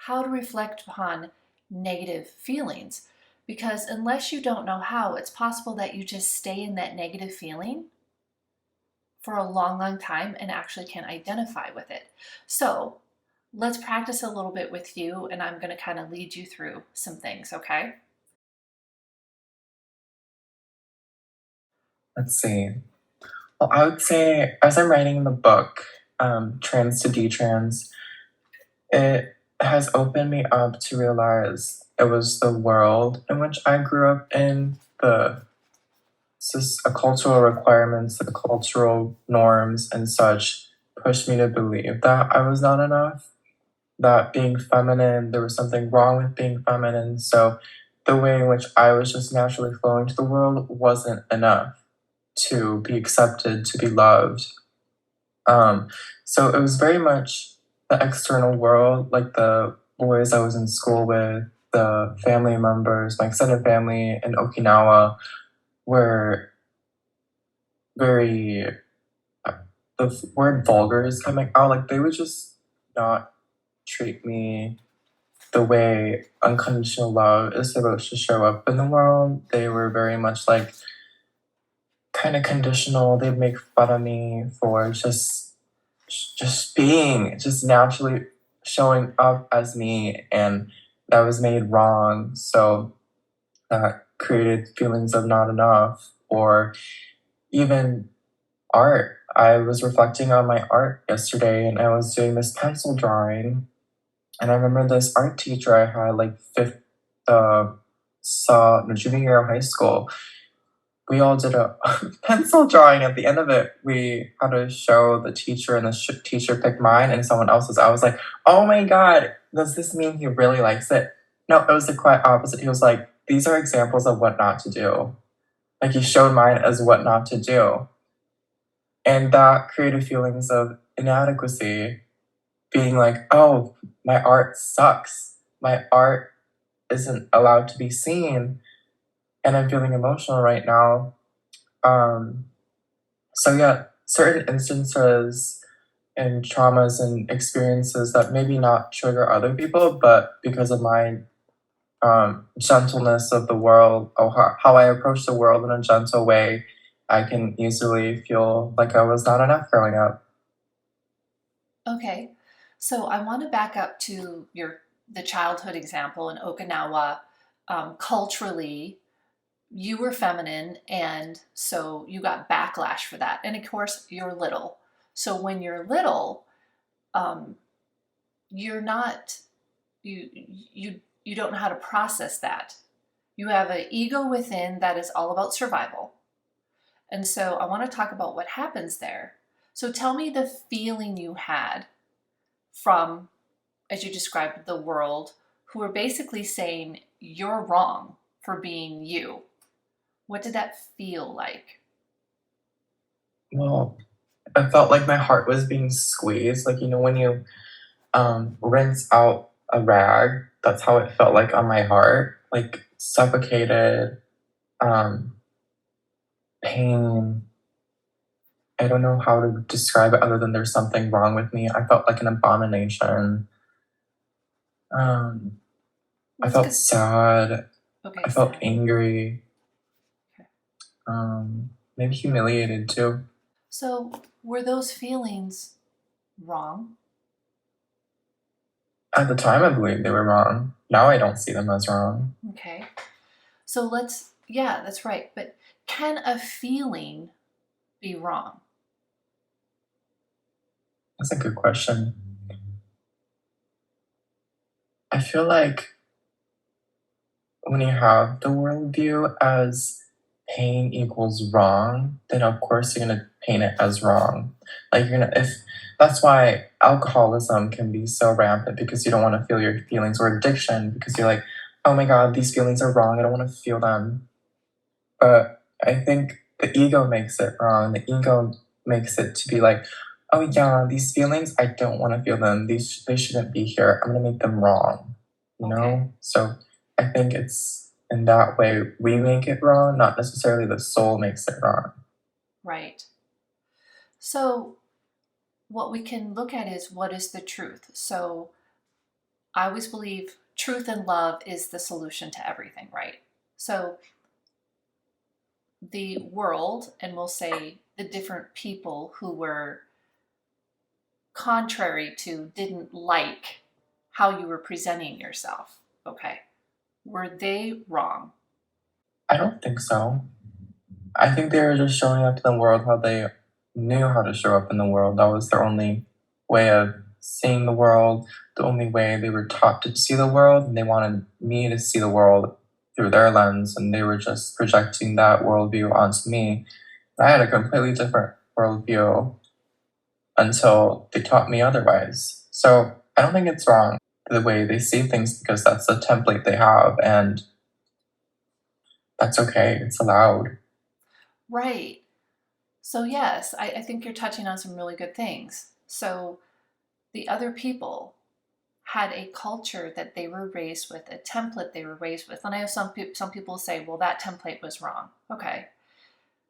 how to reflect upon negative feelings. Because unless you don't know how, it's possible that you just stay in that negative feeling for a long, long time and actually can identify with it. So let's practice a little bit with you, and I'm going to kind of lead you through some things, okay? Let's see. Well, I would say as I'm writing the book, Trans to Detrans, it has opened me up to realize it was the world in which I grew up in, the cultural requirements, the cultural norms and such pushed me to believe that I was not enough, that being feminine, there was something wrong with being feminine. So the way in which I was just naturally flowing to the world wasn't enough to be accepted, to be loved. Um, so it was very much the external world, like the boys I was in school with, the family members, my extended family in Okinawa were very, uh, the word vulgar is coming out. Like they would just not treat me the way unconditional love is supposed to show up in the world. They were very much like kind of conditional. They'd make fun of me for just being, just naturally showing up as me, and that was made wrong. So that created feelings of not enough, or even art. I was reflecting on my art yesterday, and I was doing this pencil drawing, and I remember this art teacher I had like saw in junior year of high school. We all did a pencil drawing. At the end of it, we had to show the teacher, and the teacher picked mine and someone else's. I was like, oh my God, does this mean he really likes it? No, it was the quite opposite. He was like, these are examples of what not to do. Like he showed mine as what not to do. And that created feelings of inadequacy, being like, oh, my art sucks. My art isn't allowed to be seen. And I'm feeling emotional right now. Um, So yeah, certain instances and traumas and experiences that maybe not trigger other people, but because of my gentleness of the world, or how I approach the world in a gentle way, I can easily feel like I was not enough growing up. Okay, so I want to back up to the childhood example in Okinawa. Culturally, you were feminine, and so you got backlash for that. And of course, you're little. So when you're little, um, you're not you you don't know how to process that. You have an ego within that is all about survival. And so I want to talk about what happens there. So tell me the feeling you had from, as you described, the world, who are basically saying you're wrong for being you. What did that feel like? Well, I felt like my heart was being squeezed. Like, when you rinse out a rag, that's how it felt like on my heart. Like suffocated, um, pain. I don't know how to describe it other than there's something wrong with me. I felt like an abomination. Um, I Let's felt get, sad. okay, I felt sad. angry. Okay. Maybe humiliated too. So were those feelings wrong? At the time, I believed they were wrong. Now I don't see them as wrong. Okay. So yeah, that's right. But can a feeling be wrong? That's a good question. I feel like when you have the worldview as pain equals wrong, then of course you're gonna paint it as wrong. Like if that's why alcoholism can be so rampant, because you don't want to feel your feelings, or addiction because you're like, oh my God, these feelings are wrong. I don't want to feel them. But I think the ego makes it wrong. The ego makes it to be like, oh yeah, these feelings, I don't want to feel them. They shouldn't be here. I'm gonna make them wrong. Okay. So I think it's in that way we make it wrong, not necessarily the soul makes it wrong. Right. So what we can look at is what is the truth. So I always believe truth and love is the solution to everything, right? So the world, and we'll say the different people who were contrary to, didn't like how you were presenting yourself, okay? Were they wrong? I don't think so. I think they were just showing up to the world how they knew how to show up in the world. That was their only way of seeing the world, the only way they were taught to see the world, and they wanted me to see the world through their lens, and they were just projecting that worldview onto me. I had a completely different worldview until they taught me otherwise. So I don't think it's wrong the way they see things because that's the template they have, and that's okay. It's allowed. Right. So, yes, I think you're touching on some really good things. So, the other people had a culture that they were raised with, a template they were raised with. And I know some people say, well, that template was wrong. Okay,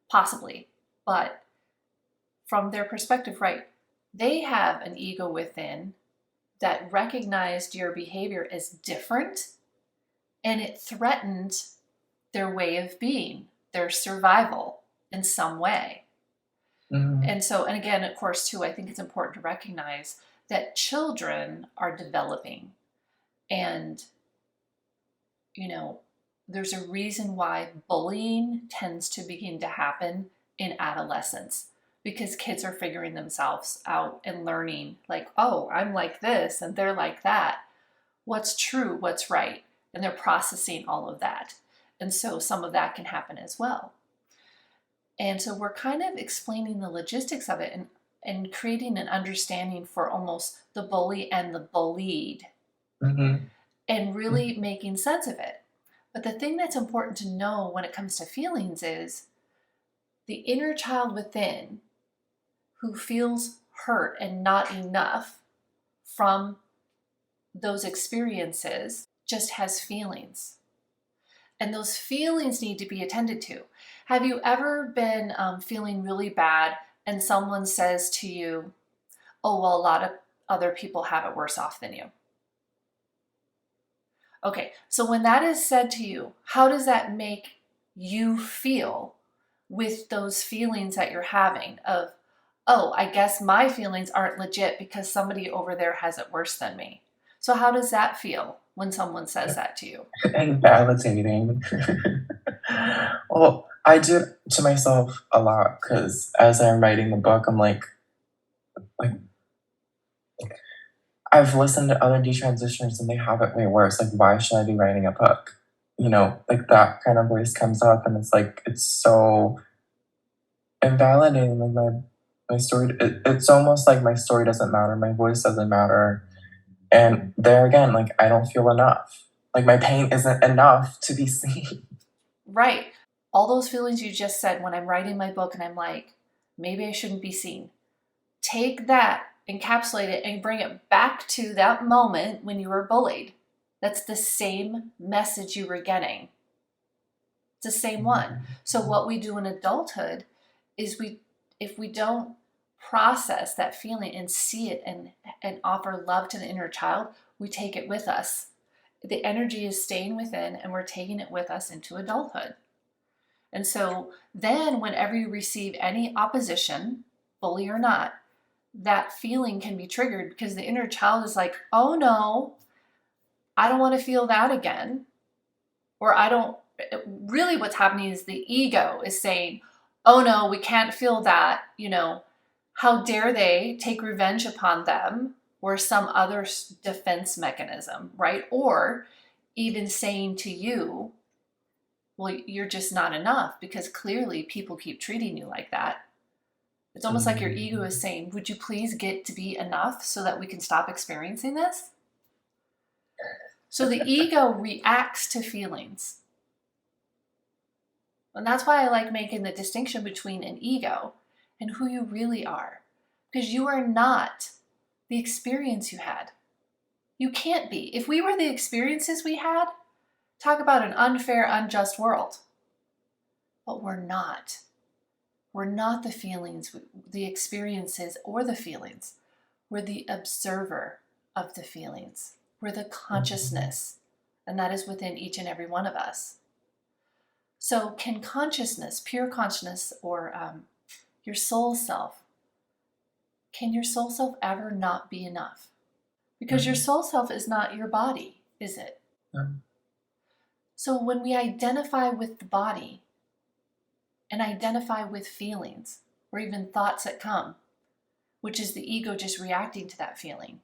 possibly. But from their perspective, right, they have an ego within that recognized your behavior as different and it threatened their way of being, their survival in some way. Mhm. And so, and again, of course, too, I think it's important to recognize that children are developing. And, you know, there's a reason why bullying tends to begin to happen in adolescence because kids are figuring themselves out and learning, like, oh, I'm like this and they're like that. What's true? What's right? And they're processing all of that. And so some of that can happen as well. And so we're kind of explaining the logistics of it and creating an understanding for almost the bully and the bullied Mhm. and really making sense of it. But the thing that's important to know when it comes to feelings is the inner child within who feels hurt and not enough from those experiences just has feelings. And those feelings need to be attended to. Have you ever been feeling really bad and someone says to you, oh, well, a lot of other people have it worse off than you? Okay, so when that is said to you, how does that make you feel with those feelings that you're having of, oh, I guess my feelings aren't legit because somebody over there has it worse than me? So, how does that feel when someone says that to you? And validating. Well, I do it to myself a lot because as I'm writing the book, I'm like I've listened to other detransitioners and they have it way worse. Like, why should I be writing a book? Like that kind of voice comes up, and it's like it's so invalidating. Like my story, it's almost like my story doesn't matter, my voice doesn't matter, and there again, like I don't feel enough. Like my pain isn't enough to be seen. Right. All those feelings you just said when I'm writing my book and I'm like, maybe I shouldn't be seen. Take that, encapsulate it, and bring it back to that moment when you were bullied. That's the same message you were getting. It's the same one. So what we do in adulthood is if we don't process that feeling and see it and offer love to the inner child, we take it with us. The energy is staying within and we're taking it with us into adulthood. And so then whenever you receive any opposition, bully or not, that feeling can be triggered because the inner child is like, oh no, I don't want to feel that again. Or I don't, really what's happening is the ego is saying, oh no, we can't feel that. How dare they take revenge upon them or some other defense mechanism, right? Or even saying to you, well, you're just not enough because clearly people keep treating you like that. It's almost like your ego is saying, would you please get to be enough so that we can stop experiencing this? So the ego reacts to feelings. And that's why I like making the distinction between an ego and who you really are. Because you are not the experience you had. You can't be. If we were the experiences we had, talk about an unfair, unjust world. But we're not. We're not the feelings, the experiences, or the feelings. We're the observer of the feelings. We're the consciousness, and that is within each and every one of us. So can consciousness, pure consciousness, or your soul self, can your soul self ever not be enough? Because your soul self is not your body, is it? No. So when we identify with the body and identify with feelings or even thoughts that come, which is the ego just reacting to that feeling,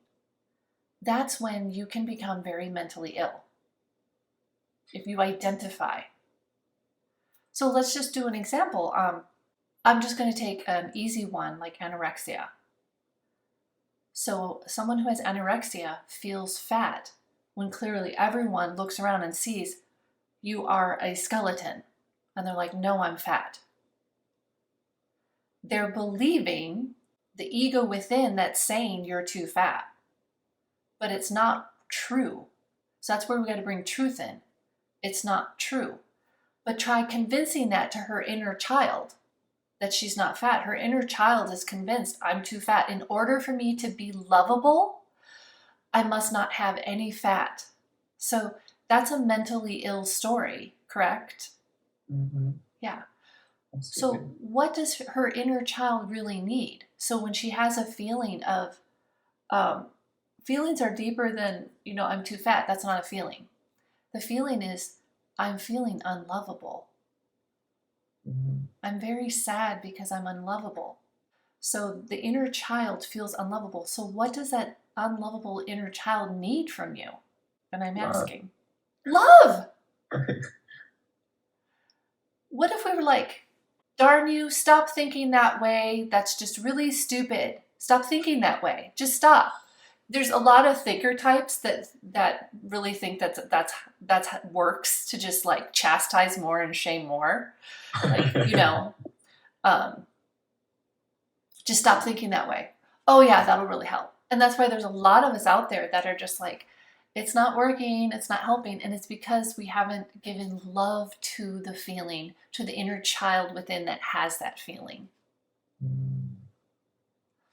that's when you can become very mentally ill. If you identify. So let's just do an example. I'm just going to take an easy one like anorexia. So someone who has anorexia feels fat when clearly everyone looks around and sees you are a skeleton. And they're like, no, I'm fat. They're believing the ego within that's saying you're too fat. But it's not true. So that's where we got to bring truth in. It's not true. But try convincing that to her inner child that she's not fat. Her inner child is convinced I'm too fat. In order for me to be lovable, I must not have any fat. So that's a mentally ill story, correct? Mm-hmm. Yeah. Absolutely. So what does her inner child really need? So when she has a feeling of, feelings are deeper than, I'm too fat. That's not a feeling. The feeling is, I'm feeling unlovable. Mm-hmm. I'm very sad because I'm unlovable. So the inner child feels unlovable. So what does that unlovable inner child need from you? And I'm asking, love! What if we were like, darn you, stop thinking that way. That's just really stupid. Stop thinking that way. Just stop. There's a lot of thinker types that really think that's works to just like chastise more and shame more. Like, just stop thinking that way. Oh yeah, that'll really help. And that's why there's a lot of us out there that are just like, it's not working, it's not helping. And it's because we haven't given love to the feeling, to the inner child within that has that feeling.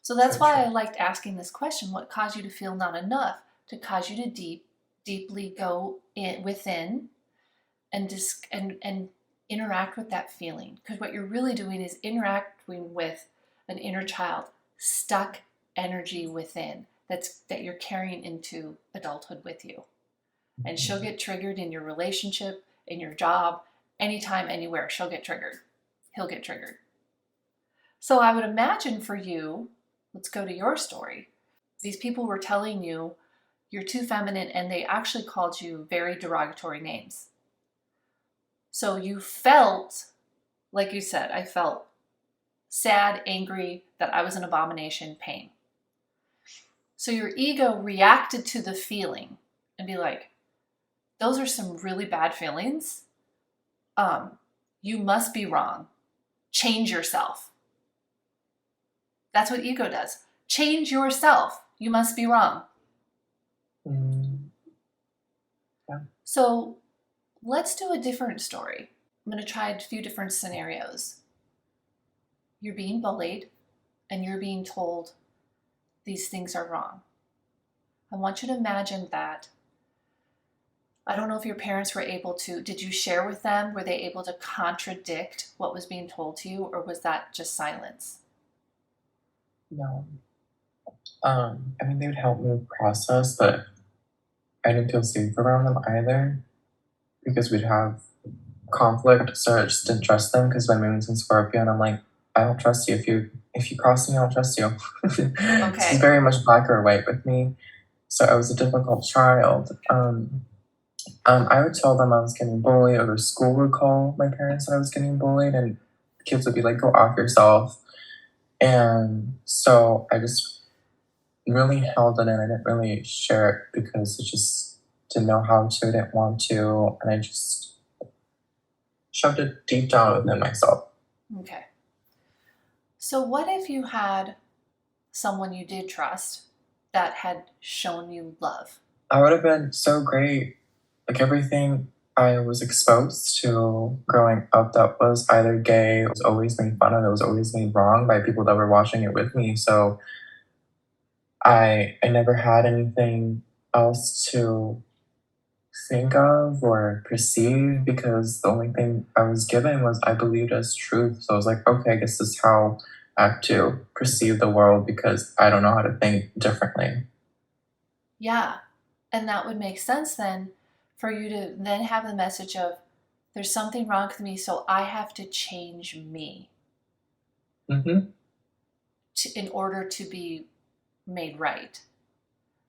So that's why I liked asking this question, what caused you to feel not enough? To cause you to deeply go within and interact with that feeling. Because what you're really doing is interacting with an inner child, stuck energy within that you're carrying into adulthood with you. And she'll get triggered in your relationship, in your job, anytime, anywhere. She'll get triggered. He'll get triggered. So I would imagine for you, let's go to your story. These people were telling you you're too feminine, and they actually called you very derogatory names. So you felt, like you said, I felt sad, angry, that I was an abomination, pain. So your ego reacted to the feeling and be like, those are some really bad feelings. You must be wrong. Change yourself. That's what ego does. Change yourself. You must be wrong. Yeah. So let's do a different story. I'm going to try a few different scenarios. You're being bullied and you're being told these things are wrong. I want you to imagine that. I don't know if your parents were able to, did you share with them? Were they able to contradict what was being told to you, or was that just silence? No. I mean, they would help me process, but I didn't feel safe around them either because we'd have conflict, so I just didn't trust them because my moon's in Scorpio, and I'm like, I don't trust you. If you cross me, I don't trust you. Okay. It's very much black or white with me. So I was a difficult child. I would tell them I was getting bullied, or the school would call my parents that I was getting bullied, and kids would be like, go off yourself. And so I just really held it in. I didn't really share it because I just didn't know how to, didn't want to, and I just shoved it deep down within myself. Okay. So what if you had someone you did trust that had shown you love? I would have been so great. Like everything I was exposed to growing up that was either gay, was always made fun of, it was always made wrong by people that were watching it with me. So I never had anything else to think of or perceive because the only thing I was given was I believed as truth. So I was like, okay, I guess this is how I have to perceive the world because I don't know how to think differently. Yeah. And that would make sense then for you to then have the message of there's something wrong with me, so I have to change me Mm-hmm. in order to be made right.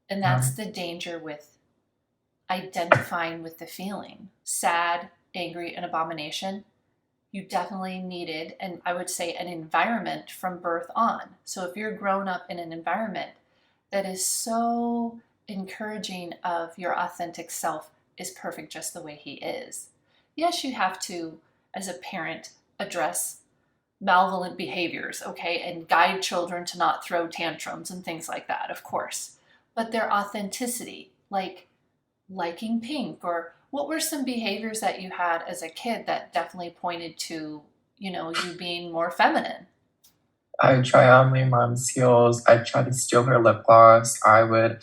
And Yeah. that's the danger with identifying with the feeling sad, angry, and abomination. You definitely needed, and I would say, an environment from birth on. So if you're grown up in an environment that is so encouraging of your authentic self is perfect just the way he is. Yes, you have to, as a parent, address malevolent behaviors, okay, and guide children to not throw tantrums and things like that, of course. But their authenticity, like liking pink, or what were some behaviors that you had as a kid that definitely pointed to, you being more feminine? I try on my mom's heels. I try to steal her lip gloss. I would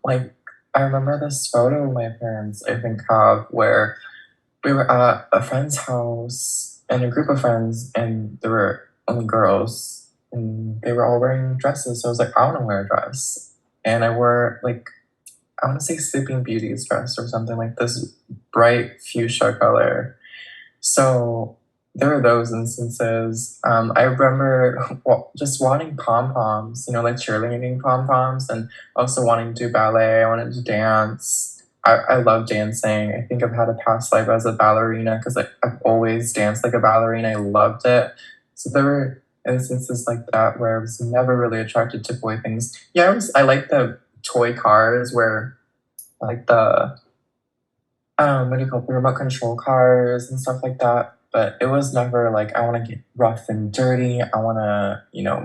like I remember this photo my parents I think have where we were at a friend's house and a group of friends and there were only girls and they were all wearing dresses. So I was like, I want to wear a dress. And I wore like I want to say Sleeping Beauty's dress or something like this bright fuchsia color. So there were those instances. I remember just wanting pom poms, like cheerleading pom poms, and also wanting to do ballet. I wanted to dance. I love dancing. I think I've had a past life as a ballerina because I've always danced like a ballerina. I loved it. So there were instances like that where I was never really attracted to boy things. Yeah, I like the toy cars where like the what do you call it, the remote control cars and stuff like that. But it was never like I want to get rough and dirty. I want to,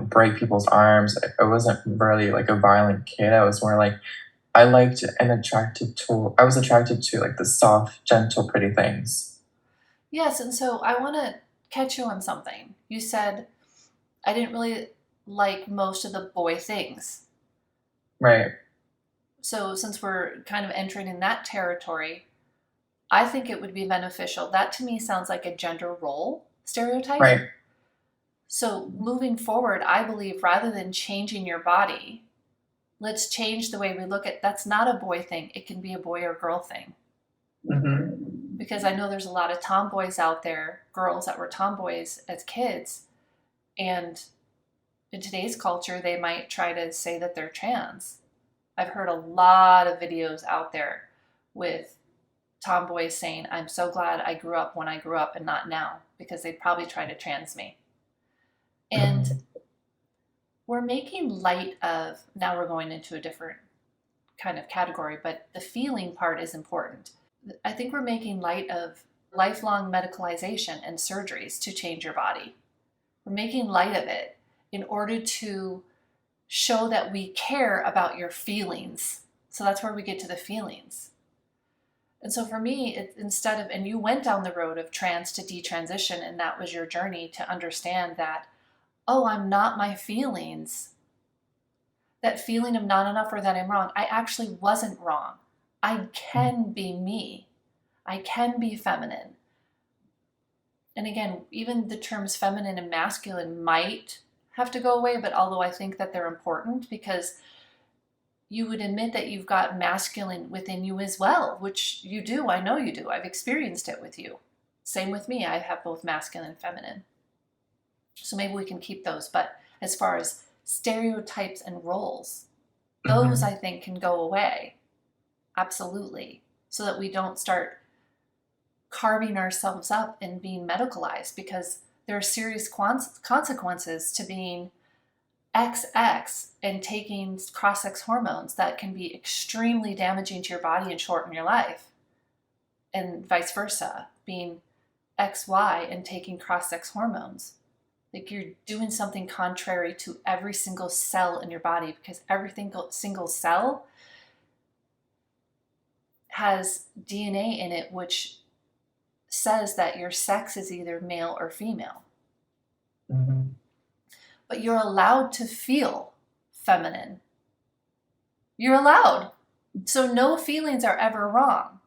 break people's arms. I wasn't really like a violent kid. I was more like I liked and attracted to. I was attracted to like the soft, gentle, pretty things. Yes, and so I want to catch you on something. You said I didn't really like most of the boy things. Right, So since we're kind of entering in that territory, I think it would be beneficial. That to me sounds like a gender role stereotype. right. So moving forward, I believe rather than changing your body, let's change the way we look at that's not a boy thing. It can be a boy or girl thing. Mm-hmm. Because I know there's a lot of tomboys out there, girls that were tomboys as kids, and in today's culture, they might try to say that they're trans. I've heard a lot of videos out there with tomboys saying, I'm so glad I grew up when I grew up and not now, because they'd probably try to trans me. And Mm-hmm. we're making light of, now we're going into a different kind of category, but the feeling part is important. I think we're making light of lifelong medicalization and surgeries to change your body. We're making light of it in order to show that we care about your feelings. So that's where we get to the feelings. And so for me, instead of, and you went down the road of trans to detransition, and that was your journey to understand that, oh, I'm not my feelings. That feeling of not enough or that I'm wrong. I actually wasn't wrong. I can be me. I can be feminine. And again, even the terms feminine and masculine might have to go away, but although I think that they're important because you would admit that you've got masculine within you as well, which you do. I know you do. I've experienced it with you. Same with me. I have both masculine and feminine. So maybe we can keep those. But as far as stereotypes and roles, those Mm-hmm. I think can go away. Absolutely. So that we don't start carving ourselves up and being medicalized because there are serious consequences to being XX and taking cross sex hormones that can be extremely damaging to your body and shorten your life, and vice versa, being XY and taking cross sex hormones. Like you're doing something contrary to every single cell in your body because every single cell has DNA in it which says that your sex is either male or female. Mm-hmm. But you're allowed to feel feminine. You're allowed. So no feelings are ever wrong.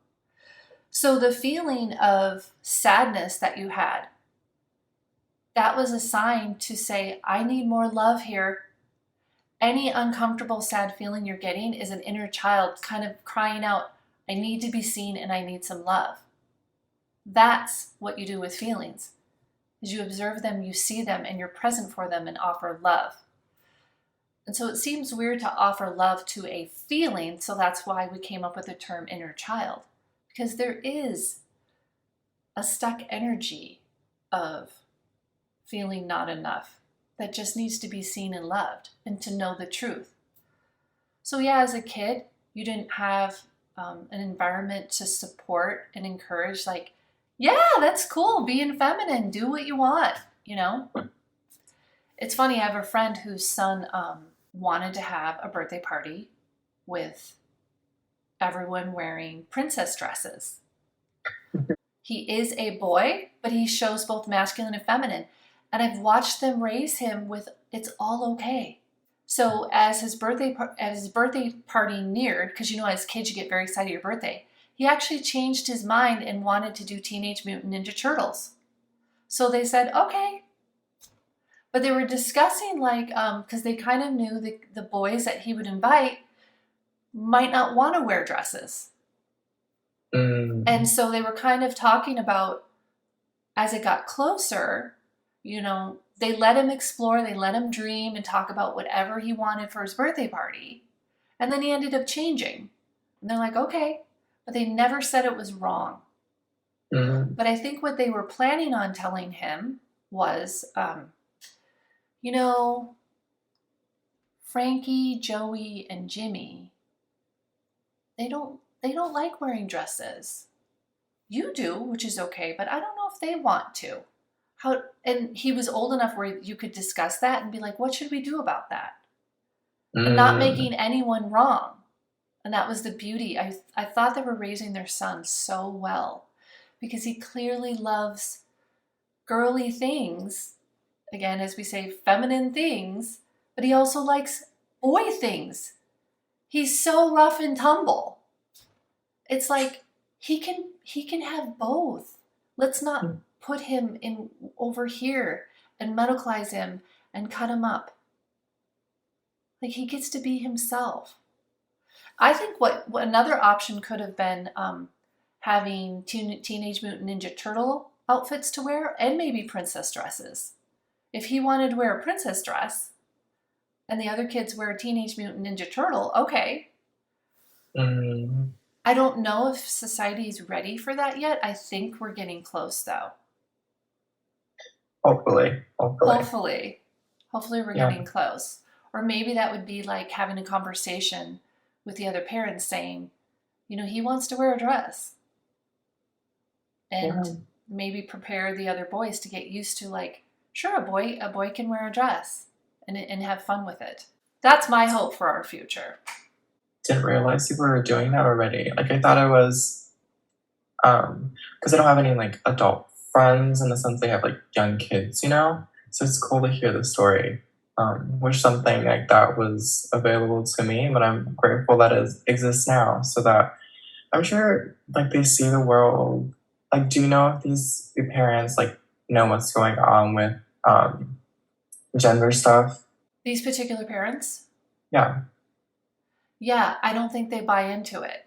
So the feeling of sadness that you had, that was a sign to say, I need more love here. Any uncomfortable, sad feeling you're getting is an inner child kind of crying out, I need to be seen and I need some love. That's what you do with feelings. Is you observe them, you see them, and you're present for them and offer love. And so it seems weird to offer love to a feeling, so that's why we came up with the term inner child. Because there is a stuck energy of feeling not enough that just needs to be seen and loved and to know the truth. So, yeah, as a kid, you didn't have an environment to support and encourage, like, yeah, that's cool, being feminine, do what you want, you know? It's funny, I have a friend whose son wanted to have a birthday party with everyone wearing princess dresses. He is a boy, but he shows both masculine and feminine. And I've watched them raise him with it's all okay. So as his birthday party neared, because you know as kids you get very excited your birthday, he actually changed his mind and wanted to do Teenage Mutant Ninja Turtles. So they said okay, but they were discussing like because they kind of knew the boys that he would invite might not want to wear dresses, and so they were kind of talking about as it got closer, you know, they let him explore, they let him dream and talk about whatever he wanted for his birthday party. And then he ended up changing. And they're like, okay. But they never said it was wrong. But I think what they were planning on telling him was, you know, Frankie, Joey, and Jimmy, they don't like wearing dresses. You do, which is okay, but I don't know if they want to. How and he was old enough where you could discuss that and be like, what should we do about that? And not making anyone wrong. And that was the beauty. I thought they were raising their son so well because he clearly loves girly things. Again, as we say, feminine things, but he also likes boy things. He's so rough and tumble. It's like he can have both. Let's not put him in over here and medicalize him and cut him up. Like he gets to be himself. I think what another option could have been having Teenage Mutant Ninja Turtle outfits to wear and maybe princess dresses. If he wanted to wear a princess dress and the other kids wear a Teenage Mutant Ninja Turtle, okay. I don't know if society is ready for that yet. I think we're getting close though. Hopefully. Hopefully we're getting close. Or maybe that would be like having a conversation with the other parents saying, you know, he wants to wear a dress. And maybe prepare the other boys to get used to like, sure, a boy can wear a dress and have fun with it. That's my hope for our future. Didn't realize you were doing that already. Like I thought I was because I don't have any like adult friends in the sense they have like young kids, you know? So it's cool to hear the story. Wish something like that was available to me, but I'm grateful that it exists now so that I'm sure like they see the world. Like, do you know if these parents like know what's going on with gender stuff? These particular parents? Yeah. Yeah, I don't think they buy into it.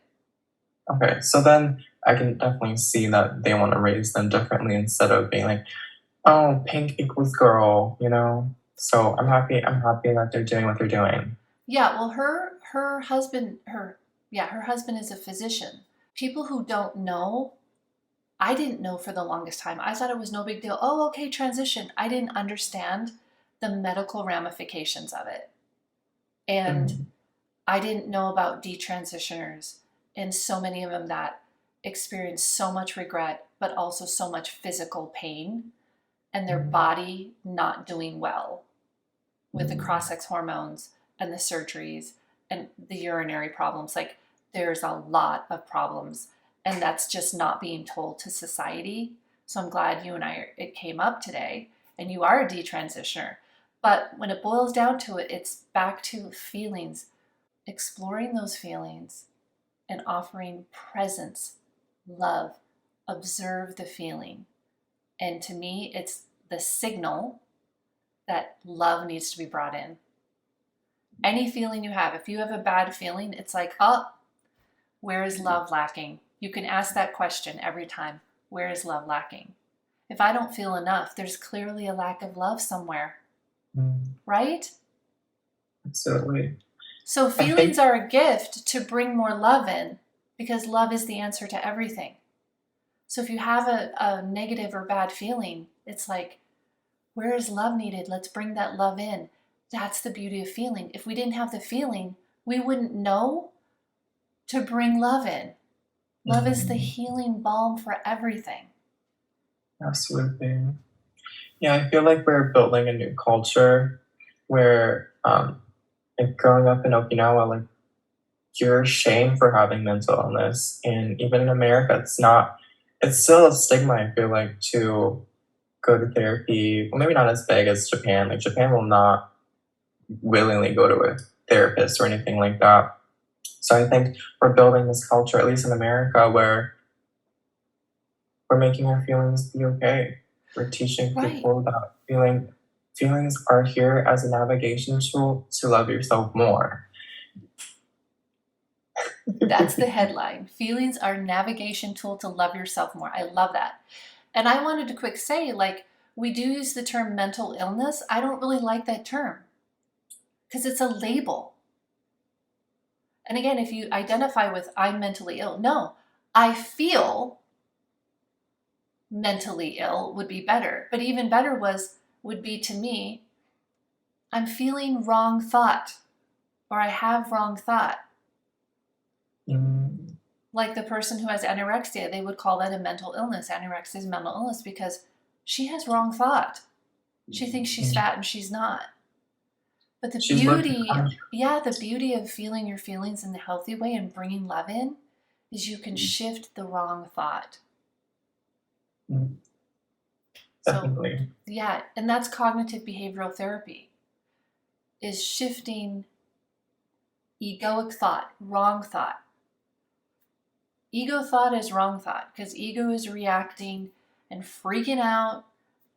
Okay, so then I can definitely see that they want to raise them differently instead of being like, oh, pink equals girl, you know? So I'm happy that they're doing what they're doing. Yeah, well her husband her husband is a physician. People who don't know, I didn't know for the longest time. I thought it was no big deal. Oh, okay, transition. I didn't understand the medical ramifications of it. And I didn't know about detransitioners and so many of them that experience so much regret, but also so much physical pain and their body not doing well with the cross-sex hormones and the surgeries and the urinary problems. Like there's a lot of problems and that's just not being told to society. So I'm glad you and it came up today and you are a detransitioner. But when it boils down to it, it's back to feelings, exploring those feelings and offering presence, love, observe the feeling. And to me, it's the signal that love needs to be brought in. Any feeling you have, if you have a bad feeling, it's like, oh, where is love lacking? You can ask that question every time. Where is love lacking? If I don't feel enough, there's clearly a lack of love somewhere, right? Absolutely. So I feelings think are a gift to bring more love in, because love is the answer to everything. So if you have a negative or bad feeling, it's like, where is love needed? Let's bring that love in. That's the beauty of feeling. If we didn't have the feeling, we wouldn't know to bring love in. Love is the healing balm for everything. absolutely. Yeah, I feel like we're building a new culture where, like growing up in Okinawa, like you're shamed for having mental illness, and even in America, it's still a stigma. I feel like to go to therapy. Well, maybe not as big as Japan. Like Japan will not willingly go to a therapist or anything like that. So I think we're building this culture, at least in America, where we're making our feelings be okay. We're teaching Right. people that feelings are here as a navigation tool to love yourself more. That's the headline. Feelings are a navigation tool to love yourself more. I love that. And I wanted to quick say, like, we do use the term mental illness. I don't really like that term because it's a label. And again, if you identify with I'm mentally ill, no, I feel mentally ill would be better. But even better would be to me, I'm feeling wrong thought, or I have wrong thought. Mm, Like the person who has anorexia, they would call that a mental illness. Anorexia is mental illness because she has wrong thought. She thinks she's mm. fat and she's not. But the She's lived. beauty, yeah, the beauty of feeling your feelings in the healthy way and bringing love in is you can shift the wrong thought. Mm, So, definitely. yeah, and that's cognitive behavioral therapy, is shifting egoic thought, wrong thought. Ego thought is wrong thought because ego is reacting and freaking out,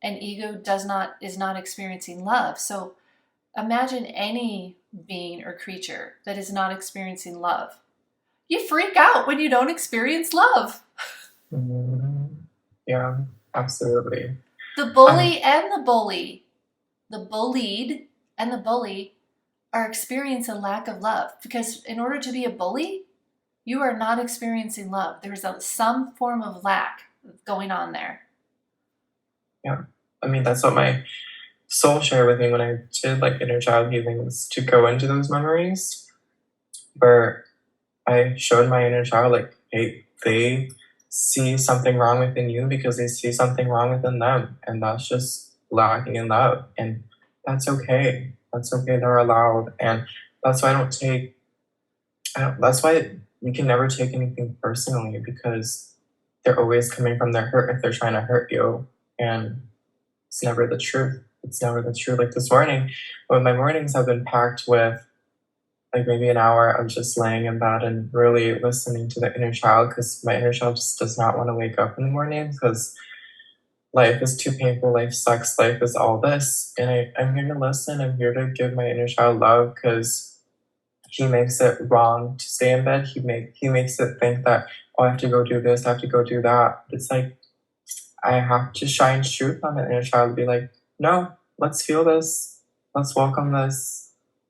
and ego is not experiencing love. So imagine any being or creature that is not experiencing love. You freak out when you don't experience love. Mm, yeah, absolutely. The Um, bully and the bully, the bullied and the bully are experiencing a lack of love because in order to be a bully, you are not experiencing love. There's some form of lack going on there. yeah, I mean that's what my soul shared with me when I did like inner child healing, was to go into those memories where I showed my inner child like, hey, they see something wrong within you because they see something wrong within them, and that's just lacking in love, and that's okay. That's okay. They're allowed, and that's why I don't take. I don't, that's why you can never take anything personally because they're always coming from their hurt if they're trying to hurt you, and it's never the truth. It's never the truth. Like this morning, when my mornings have been packed with like maybe an hour of just laying in bed and really listening to the inner child because my inner child just does not want to wake up in the morning because life is too painful, life sucks, life is all this. And I'm here to listen. I'm here to give my inner child love because he makes it wrong to stay in bed. He makes it think that, oh, I have to go do this, I have to go do that. It's like I have to shine truth on the inner child and be like, no, let's feel this. Let's welcome this.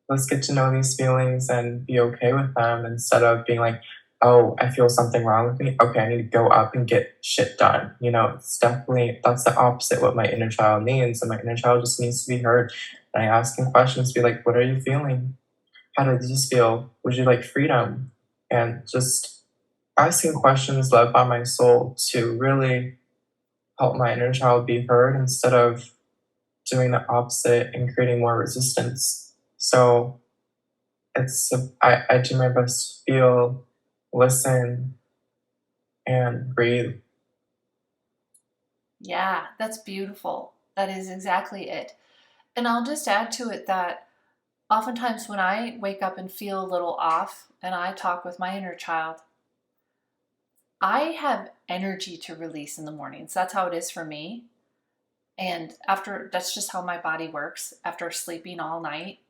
Let's get to know these feelings and be okay with them instead of being like, oh, I feel something wrong with me. Okay, I need to go up and get shit done. It's definitely, that's the opposite what my inner child needs. And my inner child just needs to be heard. And I ask him questions, be like, what are you feeling? How did this feel? Would you like freedom? And just asking questions led by my soul to really help my inner child be heard instead of doing the opposite and creating more resistance. So I do my best to feel, listen, and breathe. Yeah, that's beautiful. That is exactly it. And I'll just add to it that oftentimes when I wake up and feel a little off and I talk with my inner child, I have energy to release in the mornings. That's how it is for me. And that's just how my body works. After sleeping all night,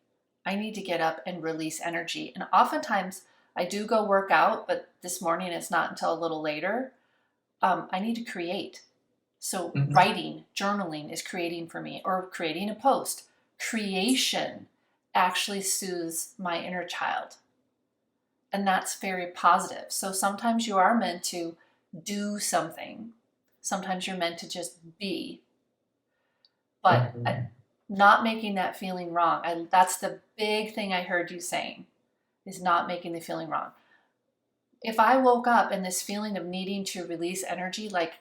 I need to get up and release energy. And oftentimes I do go work out, but this morning it's not until a little later. I need to create. So Mhm. writing, journaling is creating for me, or creating a post. Creation actually soothes my inner child. And that's very positive. So sometimes you are meant to do something. Sometimes you're meant to just be. But Mhm. not making that feeling wrong. That's the big thing I heard you saying, is not making the feeling wrong. If I woke up in this feeling of needing to release energy, like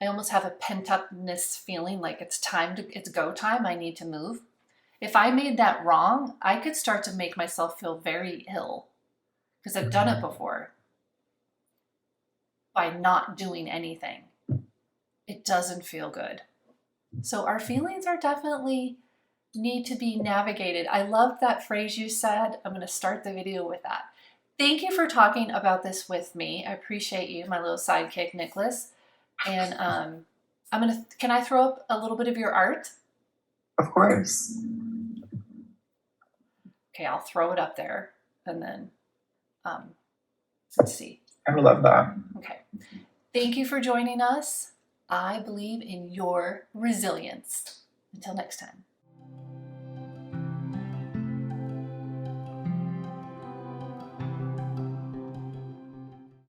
I almost have a pent upness feeling, like it's go time, I need to move. If I made that wrong, I could start to make myself feel very ill because I've done it Mhm. before by not doing anything. It doesn't feel good. So our feelings are definitely need to be navigated. I love that phrase you said. I'm going to start the video with that. Thank you for talking about this with me. I appreciate you, my little sidekick, Nicholas. And can I throw up a little bit of your art? Of course. Okay, I'll throw it up there and then um, let's see. I would love that. Okay. Thank you for joining us. I believe in your resilience. Until next time.